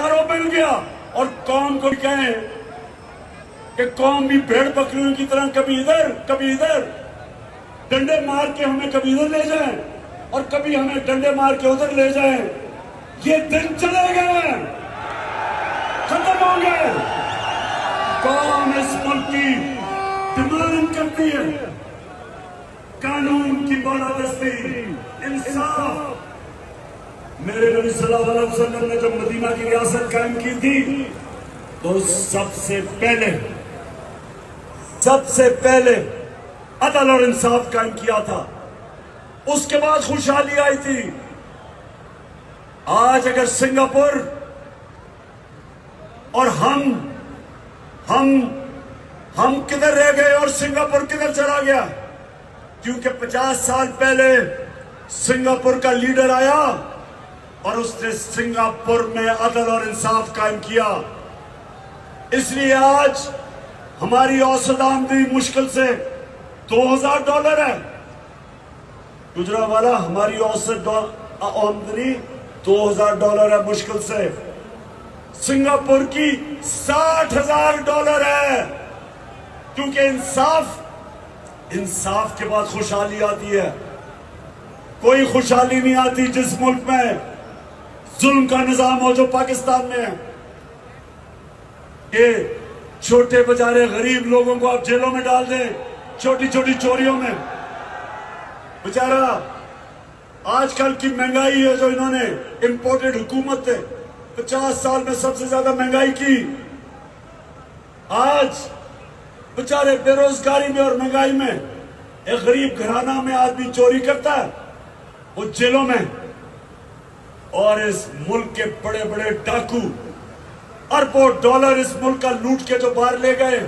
आरोप मिल गया और कौम को कहें कि कौम भी भेड़ बकरियों की तरह कभी इधर डंडे मार के हमें कभी इधर ले जाएं और कभी हमें डंडे मार के उधर ले जाएं। ये दिन चले गए, खत्म हो गए। कौम इस मुल्क की डिमांड करती है कानून की बालादस्ती, इंसाफ। मेरे नबी सल्लल्लाहु अलैहि वसल्लम ने जब मदीना की रियासत कायम की थी तो सबसे पहले अदल और इंसाफ कायम किया था। उसके बाद खुशहाली आई थी। आज अगर सिंगापुर और हम किधर रह गए और सिंगापुर किधर चला गया? क्योंकि 50 साल पहले सिंगापुर का लीडर आया और उसने सिंगापुर में अदल और इंसाफ कायम किया। इसलिए आज हमारी औसत आमदनी मुश्किल से $2000 है। गुजरावाला, हमारी औसत आमदनी $2000 है मुश्किल से। सिंगापुर की $60,000 है। क्योंकि इंसाफ के बाद खुशहाली आती है। कोई खुशहाली नहीं आती जिस मुल्क में जुल्म का निजाम हो जो पाकिस्तान में है। ये छोटे बेचारे गरीब लोगों को आप जेलों में डाल दें, छोटी छोटी चोरियों में। बेचारा आजकल की महंगाई है जो इन्होंने इंपोर्टेड हुकूमत है 50 साल में सबसे ज्यादा महंगाई की। आज बेचारे बेरोजगारी में और महंगाई में एक गरीब घराना में आदमी चोरी करता है, वो जेलों में। और इस मुल्क के बड़े बड़े डाकू अरबों डॉलर इस मुल्क का लूट के जो बाहर ले गए,